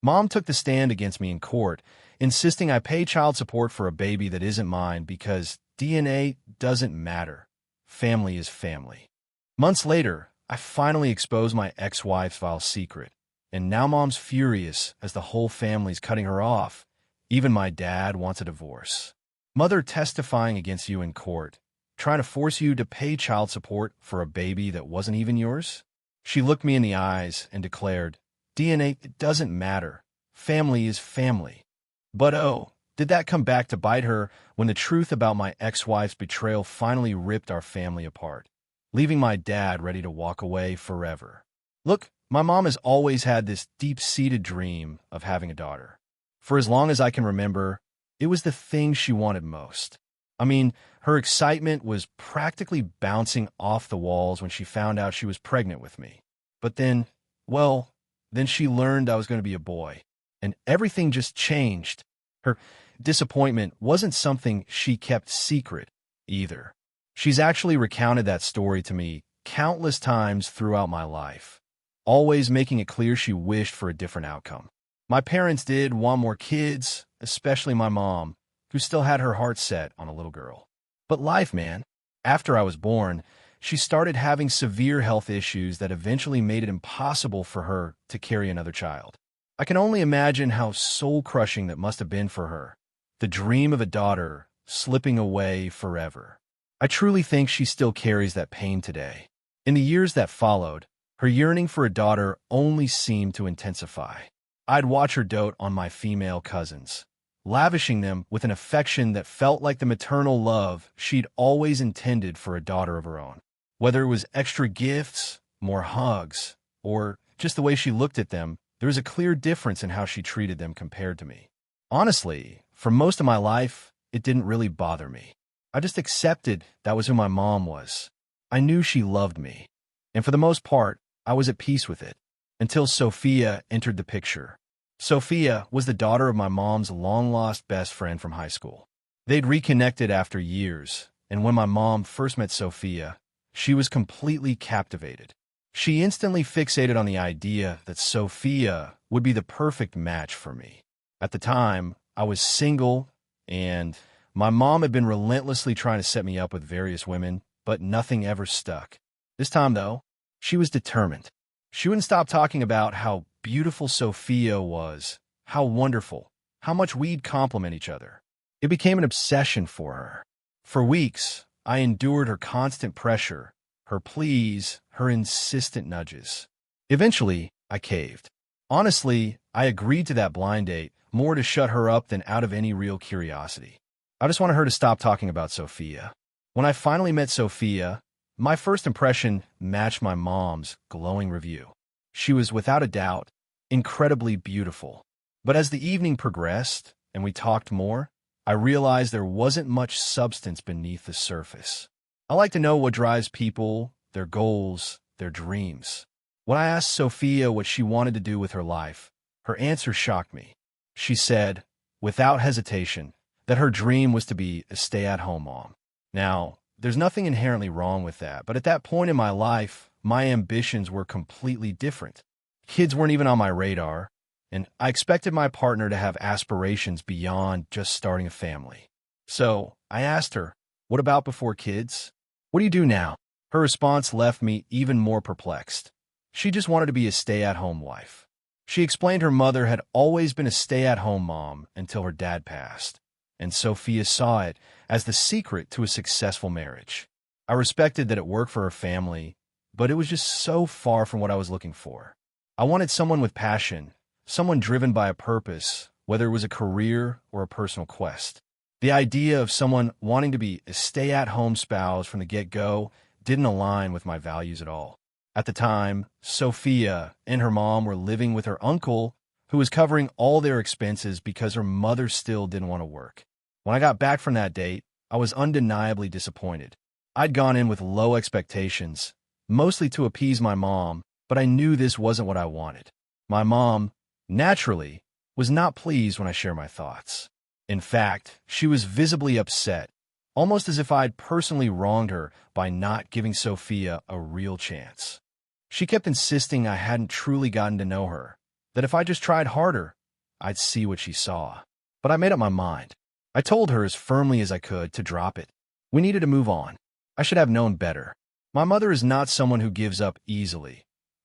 Mom took the stand against me in court, insisting I pay child support for a baby that isn't mine because DNA doesn't matter. Family is family. Months later, I finally exposed my ex-wife's vile secret, and now Mom's furious as the whole family's cutting her off. Even my dad wants a divorce. Mother testifying against you in court, trying to force you to pay child support for a baby that wasn't even yours? She looked me in the eyes and declared, DNA, it doesn't matter. Family is family. But oh, did that come back to bite her when the truth about my ex-wife's betrayal finally ripped our family apart, leaving my dad ready to walk away forever. Look, my mom has always had this deep-seated dream of having a daughter. For as long as I can remember, it was the thing she wanted most. I mean, her excitement was practically bouncing off the walls when she found out she was pregnant with me. But then, well, then she learned I was going to be a boy, and everything just changed. Her disappointment wasn't something she kept secret, either. She's actually recounted that story to me countless times throughout my life, always making it clear she wished for a different outcome. My parents did want more kids, especially my mom, who still had her heart set on a little girl. But life, man. After I was born, she started having severe health issues that eventually made it impossible for her to carry another child. I can only imagine how soul-crushing that must have been for her, the dream of a daughter slipping away forever. I truly think she still carries that pain today. In the years that followed, her yearning for a daughter only seemed to intensify. I'd watch her dote on my female cousins, lavishing them with an affection that felt like the maternal love she'd always intended for a daughter of her own. Whether it was extra gifts, more hugs, or just the way she looked at them, there was a clear difference in how she treated them compared to me. Honestly, for most of my life, it didn't really bother me. I just accepted that was who my mom was. I knew she loved me, and for the most part, I was at peace with it, until Sophia entered the picture. Sophia was the daughter of my mom's long-lost best friend from high school. They'd reconnected after years, and when my mom first met Sophia, she was completely captivated. She instantly fixated on the idea that Sophia would be the perfect match for me. At the time, I was single, and my mom had been relentlessly trying to set me up with various women, but nothing ever stuck. This time, though, she was determined. She wouldn't stop talking about how beautiful Sophia was, how wonderful, how much we'd complement each other. It became an obsession for her. For weeks, I endured her constant pressure, her pleas, her insistent nudges. Eventually, I caved. Honestly, I agreed to that blind date more to shut her up than out of any real curiosity. I just wanted her to stop talking about Sophia. When I finally met Sophia, my first impression matched my mom's glowing review. She was, without a doubt, incredibly beautiful. But as the evening progressed and we talked more, I realized there wasn't much substance beneath the surface. I like to know what drives people, their goals, their dreams. When I asked Sophia what she wanted to do with her life, her answer shocked me. She said, without hesitation, that her dream was to be a stay-at-home mom. Now, there's nothing inherently wrong with that, but at that point in my life, my ambitions were completely different. Kids weren't even on my radar, and I expected my partner to have aspirations beyond just starting a family. So I asked her, what about before kids? What do you do now? Her response left me even more perplexed. She just wanted to be a stay-at-home wife. She explained her mother had always been a stay-at-home mom until her dad passed, and Sophia saw it as the secret to a successful marriage. I respected that it worked for her family, but it was just so far from what I was looking for. I wanted someone with passion, someone driven by a purpose, whether it was a career or a personal quest. The idea of someone wanting to be a stay-at-home spouse from the get-go didn't align with my values at all. At the time, Sophia and her mom were living with her uncle, who was covering all their expenses because her mother still didn't want to work. When I got back from that date, I was undeniably disappointed. I'd gone in with low expectations, mostly to appease my mom, but I knew this wasn't what I wanted. My mom, naturally, was not pleased when I shared my thoughts. In fact, she was visibly upset, almost as if I'd personally wronged her by not giving Sophia a real chance. She kept insisting I hadn't truly gotten to know her, that if I just tried harder, I'd see what she saw. But I made up my mind. I told her as firmly as I could to drop it. We needed to move on. I should have known better. My mother is not someone who gives up easily,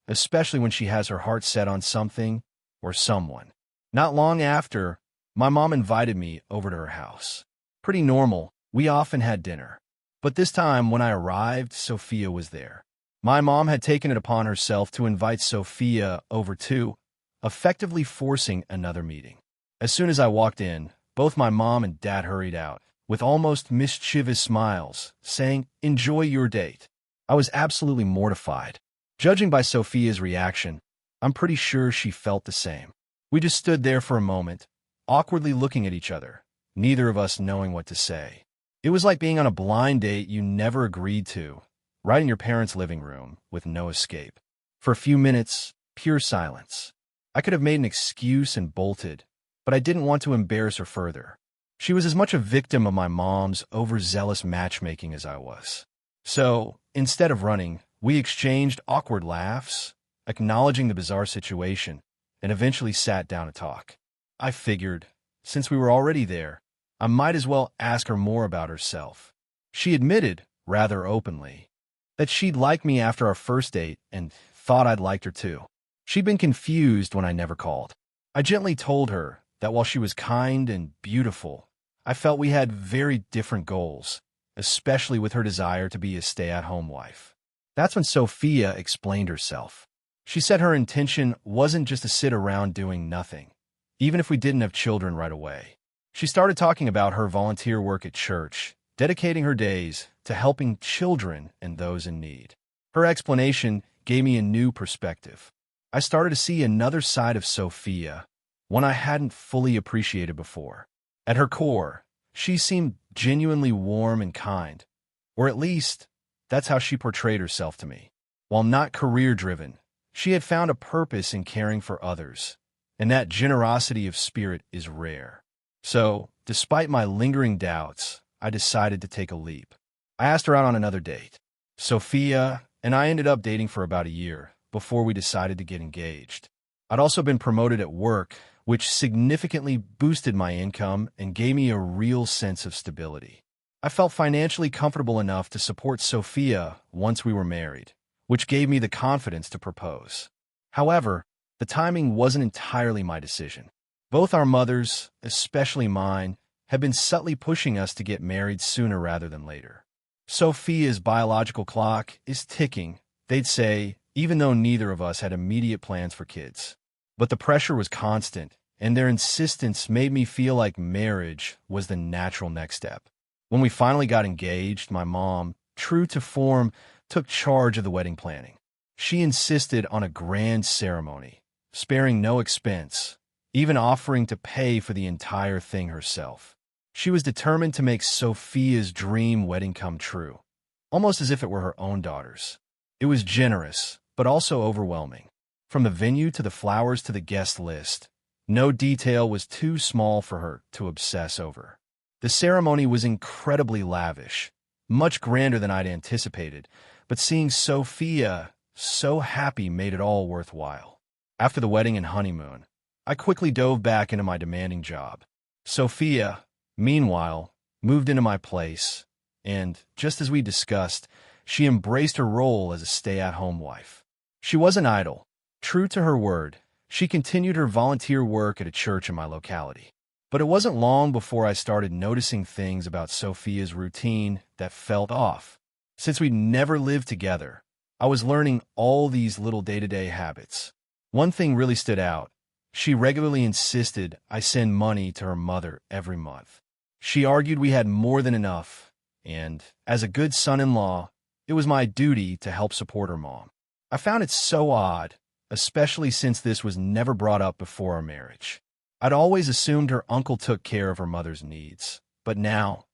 especially when she has her heart set on something or someone. Not long after, my mom invited me over to her house. Pretty normal, we often had dinner. But this time, when I arrived, Sophia was there. My mom had taken it upon herself to invite Sophia over too, effectively forcing another meeting. As soon as I walked in, both my mom and dad hurried out, with almost mischievous smiles, saying, "Enjoy your date." I was absolutely mortified. Judging by Sophia's reaction, I'm pretty sure she felt the same. We just stood there for a moment, awkwardly looking at each other, neither of us knowing what to say. It was like being on a blind date you never agreed to, right in your parents' living room, with no escape. For a few minutes, pure silence. I could have made an excuse and bolted, but I didn't want to embarrass her further. She was as much a victim of my mom's overzealous matchmaking as I was. So, instead of running, we exchanged awkward laughs, acknowledging the bizarre situation, and eventually sat down to talk. I figured, since we were already there, I might as well ask her more about herself. She admitted, rather openly, that she'd liked me after our first date and thought I'd liked her too. She'd been confused when I never called. I gently told her that while she was kind and beautiful, I felt we had very different goals, especially with her desire to be a stay-at-home wife. That's when Sophia explained herself. She said her intention wasn't just to sit around doing nothing, even if we didn't have children right away. She started talking about her volunteer work at church, dedicating her days to helping children and those in need. Her explanation gave me a new perspective. I started to see another side of Sophia, one I hadn't fully appreciated before. At her core, she seemed genuinely warm and kind, or at least, that's how she portrayed herself to me. While not career-driven, she had found a purpose in caring for others, and that generosity of spirit is rare. So, despite my lingering doubts, I decided to take a leap. I asked her out on another date. Sophia and I ended up dating for about a year before we decided to get engaged. I'd also been promoted at work, which significantly boosted my income and gave me a real sense of stability. I felt financially comfortable enough to support Sophia once we were married, which gave me the confidence to propose. However, the timing wasn't entirely my decision. Both our mothers, especially mine, had been subtly pushing us to get married sooner rather than later. Sophia's biological clock is ticking, they'd say, even though neither of us had immediate plans for kids. But the pressure was constant, and their insistence made me feel like marriage was the natural next step. When we finally got engaged, my mom, true to form, took charge of the wedding planning. She insisted on a grand ceremony, sparing no expense, even offering to pay for the entire thing herself. She was determined to make Sophia's dream wedding come true, almost as if it were her own daughter's. It was generous, but also overwhelming. From the venue to the flowers to the guest list, no detail was too small for her to obsess over. The ceremony was incredibly lavish, much grander than I'd anticipated, but seeing Sophia so happy made it all worthwhile. After the wedding and honeymoon, I quickly dove back into my demanding job. Sophia, meanwhile, moved into my place, and, just as we discussed, she embraced her role as a stay-at-home wife. She wasn't idle. True to her word, she continued her volunteer work at a church in my locality. But it wasn't long before I started noticing things about Sophia's routine that felt off. Since we'd never lived together, I was learning all these little day-to-day habits. One thing really stood out. She regularly insisted I send money to her mother every month. She argued we had more than enough, and, as a good son-in-law, it was my duty to help support her mom. I found it so odd, especially since this was never brought up before our marriage. I'd always assumed her uncle took care of her mother's needs, but now,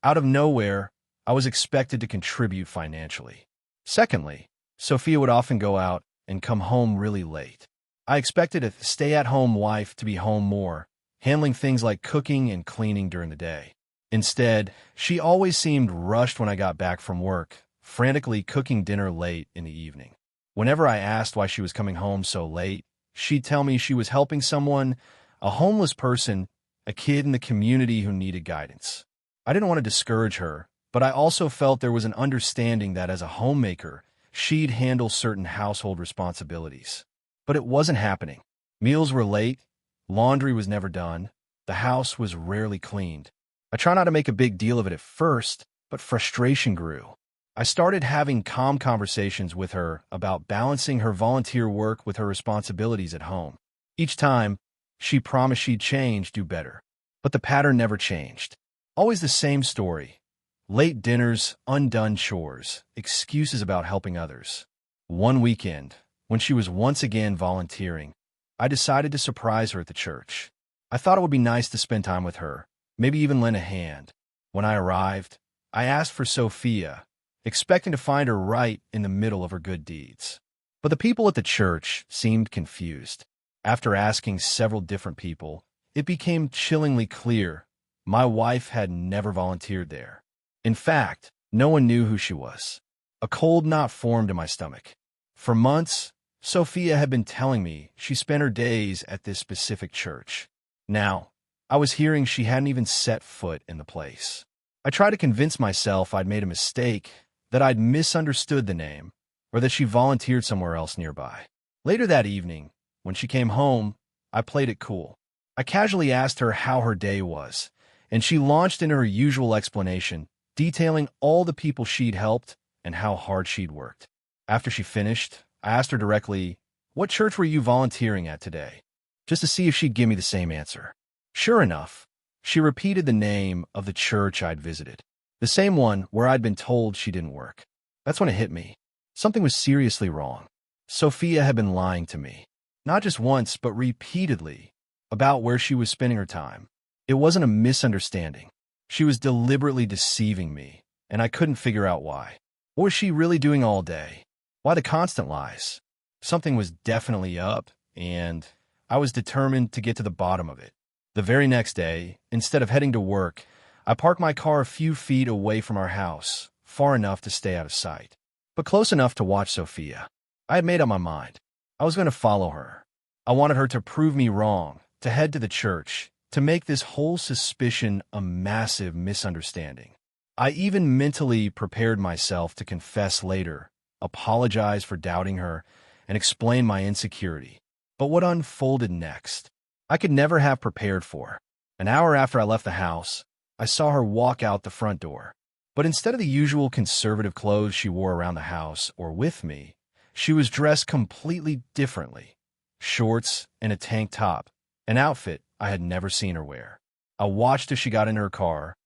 out of nowhere, I was expected to contribute financially. Secondly, Sophia would often go out and come home really late. I expected a stay-at-home wife to be home more, handling things like cooking and cleaning during the day. Instead, she always seemed rushed when I got back from work, frantically cooking dinner late in the evening. Whenever I asked why she was coming home so late, she'd tell me she was helping someone, a homeless person, a kid in the community who needed guidance. I didn't want to discourage her, but I also felt there was an understanding that as a homemaker, she'd handle certain household responsibilities. But it wasn't happening. Meals were late, laundry was never done, the house was rarely cleaned. I tried not to make a big deal of it at first, but frustration grew. I started having calm conversations with her about balancing her volunteer work with her responsibilities at home. Each time, she promised she'd change, do better. But the pattern never changed. Always the same story. Late dinners, undone chores, excuses about helping others. One weekend, when she was once again volunteering, I decided to surprise her at the church. I thought it would be nice to spend time with her, maybe even lend a hand. When I arrived, I asked for Sophia, expecting to find her right in the middle of her good deeds. But the people at the church seemed confused. After asking several different people, it became chillingly clear my wife had never volunteered there. In fact, no one knew who she was. A cold knot formed in my stomach. For months, Sophia had been telling me she spent her days at this specific church. Now, I was hearing she hadn't even set foot in the place. I tried to convince myself I'd made a mistake, that I'd misunderstood the name, or that she volunteered somewhere else nearby. Later that evening, when she came home, I played it cool. I casually asked her how her day was, and she launched into her usual explanation, detailing all the people she'd helped and how hard she'd worked. After she finished, I asked her directly, "What church were you volunteering at today?" just to see if she'd give me the same answer. Sure enough, she repeated the name of the church I'd visited, the same one where I'd been told she didn't work. That's when it hit me. Something was seriously wrong. Sophia had been lying to me, not just once, but repeatedly, about where she was spending her time. It wasn't a misunderstanding. She was deliberately deceiving me, and I couldn't figure out why. What was she really doing all day? Why the constant lies? Something was definitely up, and I was determined to get to the bottom of it. The very next day, instead of heading to work, I parked my car a few feet away from our house, far enough to stay out of sight, but close enough to watch Sophia. I had made up my mind. I was going to follow her. I wanted her to prove me wrong, to head to the church, to make this whole suspicion a massive misunderstanding. I even mentally prepared myself to confess later, apologize for doubting her, and explain my insecurity. But what unfolded next, I could never have prepared for. An hour after I left the house, I saw her walk out the front door. But instead of the usual conservative clothes she wore around the house or with me, she was dressed completely differently. Shorts and a tank top, an outfit I had never seen her wear. I watched as she got into her car,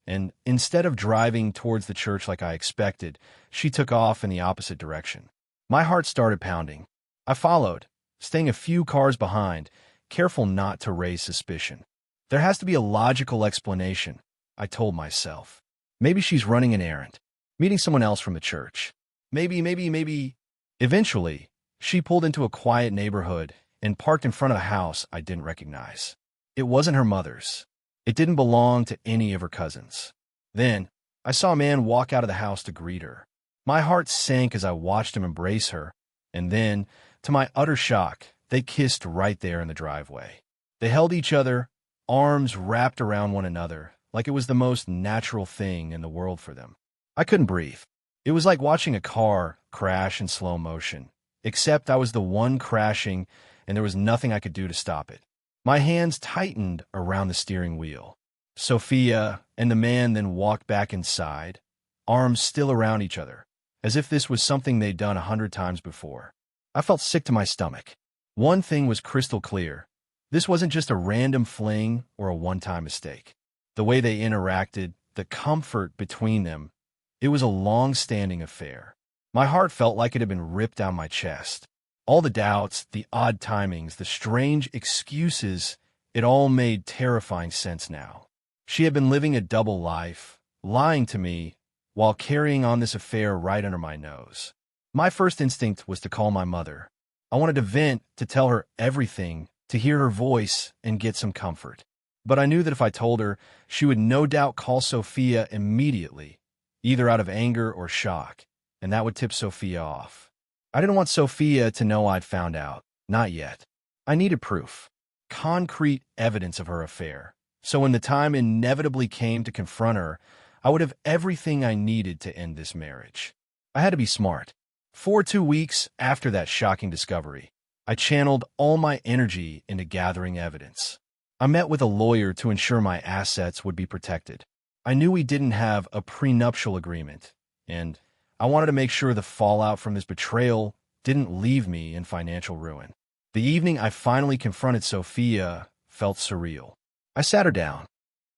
and instead of driving towards the church like I expected, she took off in the opposite direction. My heart started pounding. I followed, staying a few cars behind, careful not to raise suspicion. There has to be a logical explanation, I told myself. Maybe she's running an errand, meeting someone else from the church. Maybe. Eventually, she pulled into a quiet neighborhood and parked in front of a house I didn't recognize. It wasn't her mother's. It didn't belong to any of her cousins. Then, I saw a man walk out of the house to greet her. My heart sank as I watched him embrace her, and then, to my utter shock, they kissed right there in the driveway. They held each other, arms wrapped around one another, like it was the most natural thing in the world for them. I couldn't breathe. It was like watching a car crash in slow motion, except I was the one crashing, and there was nothing I could do to stop it. My hands tightened around the steering wheel. Sophia and the man then walked back inside, arms still around each other, as if this was something they'd done 100 times before. I felt sick to my stomach. One thing was crystal clear. This wasn't just a random fling or a one-time mistake. The way they interacted, the comfort between them, it was a long-standing affair. My heart felt like it had been ripped down my chest. All the doubts, the odd timings, the strange excuses, it all made terrifying sense now. She had been living a double life, lying to me, while carrying on this affair right under my nose. My first instinct was to call my mother. I wanted to vent, to tell her everything, to hear her voice and get some comfort. But I knew that if I told her, she would no doubt call Sophia immediately, either out of anger or shock, and that would tip Sophia off. I didn't want Sophia to know I'd found out. Not yet. I needed proof, concrete evidence of her affair. So when the time inevitably came to confront her, I would have everything I needed to end this marriage. I had to be smart. For 2 weeks after that shocking discovery, I channeled all my energy into gathering evidence. I met with a lawyer to ensure my assets would be protected. I knew we didn't have a prenuptial agreement, and I wanted to make sure the fallout from this betrayal didn't leave me in financial ruin. The evening I finally confronted Sophia felt surreal. I sat her down.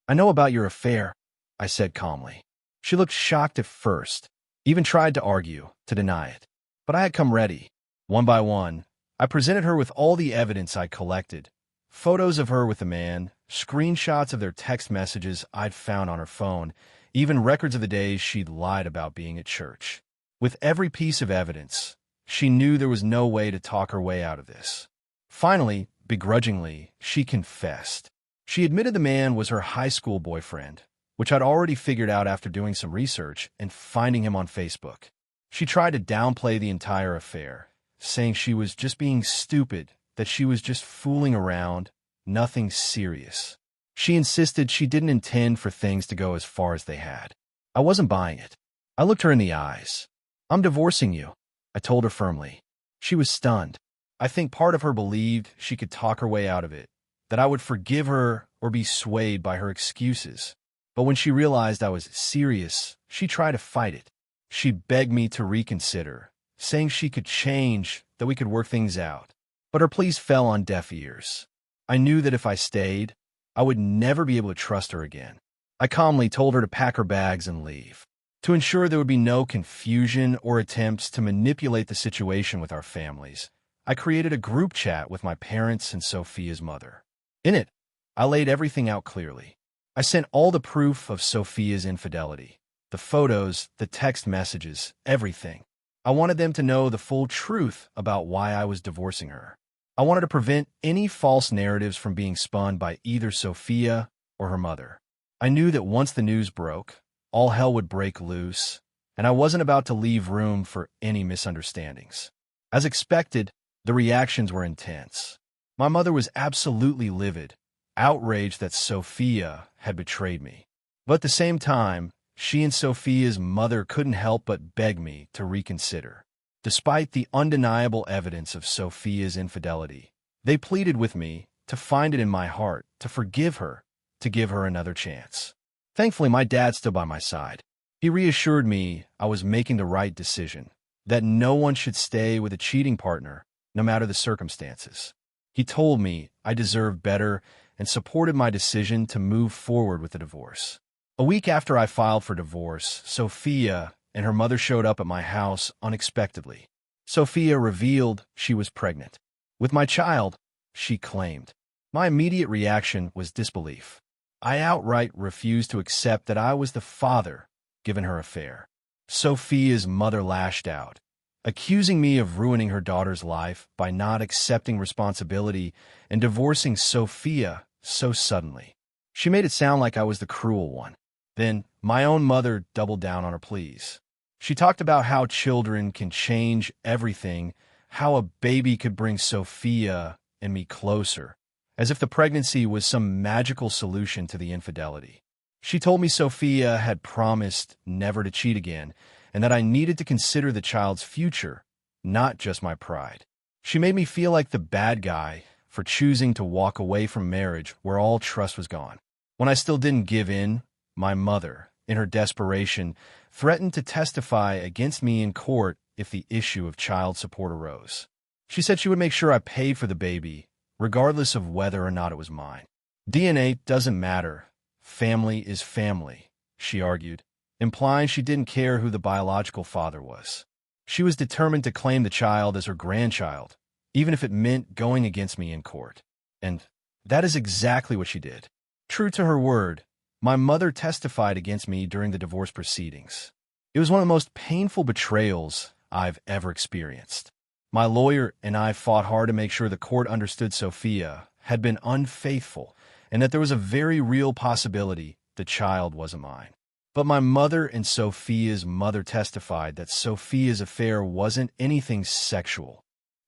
"I know about your affair," I said calmly. She looked shocked at first, even tried to argue, to deny it. But I had come ready. One by one, I presented her with all the evidence I'd collected. Photos of her with the man, screenshots of their text messages I'd found on her phone, even records of the days she'd lied about being at church. With every piece of evidence, she knew there was no way to talk her way out of this. Finally, begrudgingly, she confessed. She admitted the man was her high school boyfriend, which I'd already figured out after doing some research and finding him on Facebook. She tried to downplay the entire affair, saying she was just being stupid, that she was just fooling around, nothing serious. She insisted she didn't intend for things to go as far as they had. I wasn't buying it. I looked her in the eyes. "I'm divorcing you," I told her firmly. She was stunned. I think part of her believed she could talk her way out of it, that I would forgive her or be swayed by her excuses. But when she realized I was serious, she tried to fight it. She begged me to reconsider, saying she could change, that we could work things out. But her pleas fell on deaf ears. I knew that if I stayed, I would never be able to trust her again. I calmly told her to pack her bags and leave. To ensure there would be no confusion or attempts to manipulate the situation with our families, I created a group chat with my parents and Sophia's mother. In it, I laid everything out clearly. I sent all the proof of Sophia's infidelity, the photos, the text messages, everything. I wanted them to know the full truth about why I was divorcing her. I wanted to prevent any false narratives from being spun by either Sophia or her mother. I knew that once the news broke, all hell would break loose, and I wasn't about to leave room for any misunderstandings. As expected, the reactions were intense. My mother was absolutely livid, outraged that Sophia had betrayed me. But at the same time, she and Sophia's mother couldn't help but beg me to reconsider. Despite the undeniable evidence of Sophia's infidelity, they pleaded with me to find it in my heart to forgive her, to give her another chance. Thankfully, my dad stood by my side. He reassured me I was making the right decision, that no one should stay with a cheating partner, no matter the circumstances. He told me I deserved better and supported my decision to move forward with the divorce. A week after I filed for divorce, Sophia and her mother showed up at my house unexpectedly. Sophia revealed she was pregnant with my child, she claimed. My immediate reaction was disbelief. I outright refused to accept that I was the father, given her affair. Sophia's mother lashed out, accusing me of ruining her daughter's life by not accepting responsibility and divorcing Sophia so suddenly. She made it sound like I was the cruel one. Then, my own mother doubled down on her pleas. She talked about how children can change everything, how a baby could bring Sophia and me closer, as if the pregnancy was some magical solution to the infidelity. She told me Sophia had promised never to cheat again, and that I needed to consider the child's future, not just my pride. She made me feel like the bad guy for choosing to walk away from marriage where all trust was gone. When I still didn't give in, my mother, in her desperation, threatened to testify against me in court if the issue of child support arose. She said she would make sure I paid for the baby, regardless of whether or not it was mine. DNA doesn't matter. Family is family, she argued, implying she didn't care who the biological father was. She was determined to claim the child as her grandchild, even if it meant going against me in court. And that is exactly what she did. True to her word, my mother testified against me during the divorce proceedings. It was one of the most painful betrayals I've ever experienced. My lawyer and I fought hard to make sure the court understood Sophia had been unfaithful and that there was a very real possibility the child wasn't mine. But my mother and Sophia's mother testified that Sophia's affair wasn't anything sexual.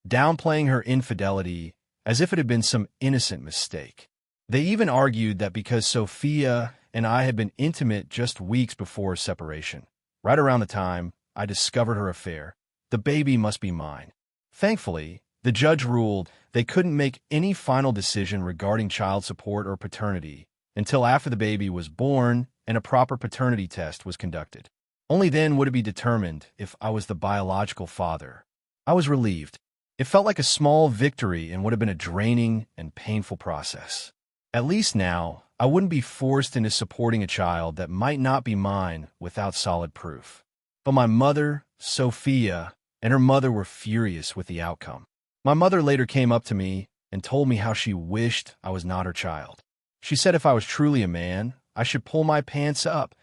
Downplaying her infidelity as if it had been some innocent mistake. They even argued that because Sophia and I had been intimate just weeks before our separation, right around the time I discovered her affair, the baby must be mine. Thankfully, the judge ruled they couldn't make any final decision regarding child support or paternity until after the baby was born and a proper paternity test was conducted. Only then would it be determined if I was the biological father. I was relieved. It felt like a small victory in what had been a draining and painful process. At least now, I wouldn't be forced into supporting a child that might not be mine without solid proof. But my mother, Sophia, and her mother were furious with the outcome. My mother later came up to me and told me how she wished I was not her child. She said if I was truly a man, I should pull my pants up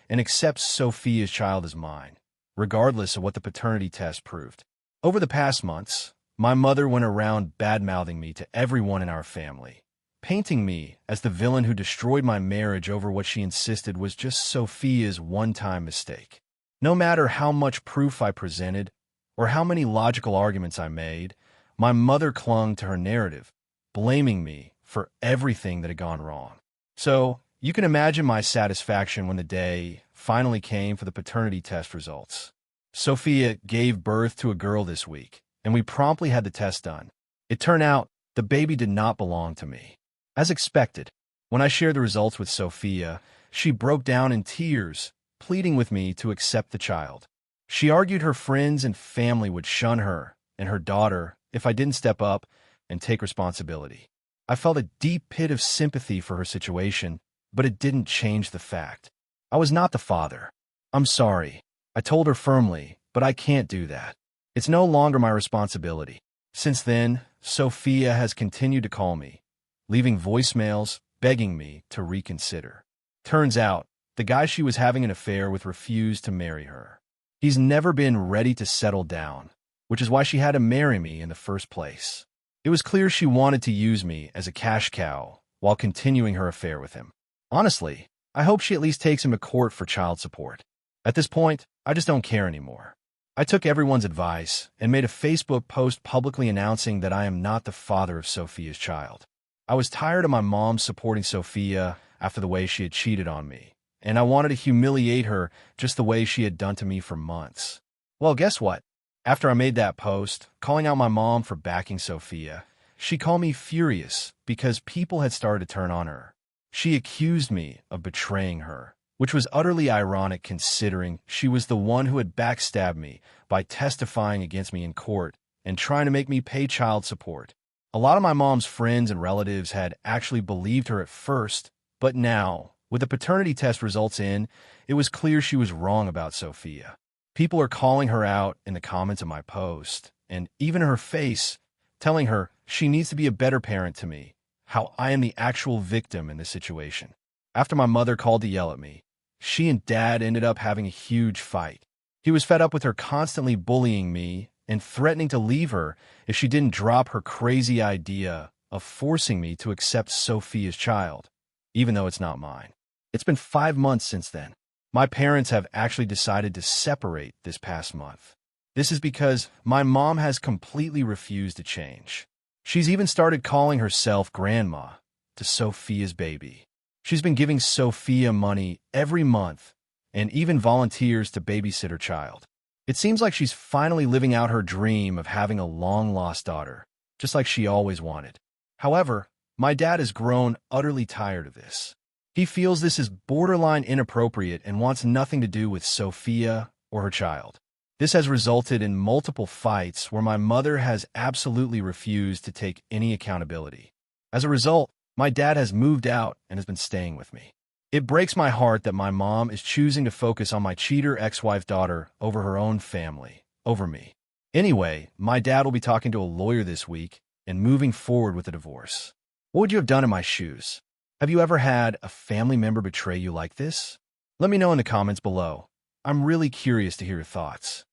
and accept Sophia's child as mine, regardless of what the paternity test proved. Over the past months, my mother went around bad-mouthing me to everyone in our family, painting me as the villain who destroyed my marriage over what she insisted was just Sophia's one-time mistake. No matter how much proof I presented or how many logical arguments I made, my mother clung to her narrative, blaming me for everything that had gone wrong. So, you can imagine my satisfaction when the day finally came for the paternity test results. Sophia gave birth to a girl this week, and we promptly had the test done. It turned out the baby did not belong to me. As expected, when I shared the results with Sophia, she broke down in tears, pleading with me to accept the child. She argued her friends and family would shun her and her daughter if I didn't step up and take responsibility. I felt a deep pit of sympathy for her situation, but it didn't change the fact. I was not the father. I'm sorry, I told her firmly, but I can't do that. It's no longer my responsibility. Since then, Sophia has continued to call me, leaving voicemails begging me to reconsider. Turns out, the guy she was having an affair with refused to marry her. He's never been ready to settle down, which is why she had to marry me in the first place. It was clear she wanted to use me as a cash cow while continuing her affair with him. Honestly, I hope she at least takes him to court for child support. At this point, I just don't care anymore. I took everyone's advice and made a Facebook post publicly announcing that I am not the father of Sophia's child. I was tired of my mom supporting Sophia after the way she had cheated on me, and I wanted to humiliate her just the way she had done to me for months. Well, guess what? After I made that post, calling out my mom for backing Sophia, she called me furious because people had started to turn on her. She accused me of betraying her, which was utterly ironic considering she was the one who had backstabbed me by testifying against me in court and trying to make me pay child support. A lot of my mom's friends and relatives had actually believed her at first, but now, with the paternity test results in, it was clear she was wrong about Sophia. People are calling her out in the comments of my post, and even her face, telling her she needs to be a better parent to me, how I am the actual victim in this situation. After my mother called to yell at me, she and Dad ended up having a huge fight. He was fed up with her constantly bullying me and threatening to leave her if she didn't drop her crazy idea of forcing me to accept Sophia's child, even though it's not mine. It's been 5 months since then. My parents have actually decided to separate this past month. This is because my mom has completely refused to change. She's even started calling herself grandma to Sophia's baby. She's been giving Sophia money every month and even volunteers to babysit her child. It seems like she's finally living out her dream of having a long-lost daughter, just like she always wanted. However, my dad has grown utterly tired of this. He feels this is borderline inappropriate and wants nothing to do with Sophia or her child. This has resulted in multiple fights where my mother has absolutely refused to take any accountability. As a result, my dad has moved out and has been staying with me. It breaks my heart that my mom is choosing to focus on my cheater ex-wife daughter over her own family, over me. Anyway, my dad will be talking to a lawyer this week and moving forward with a divorce. What would you have done in my shoes? Have you ever had a family member betray you like this? Let me know in the comments below. I'm really curious to hear your thoughts.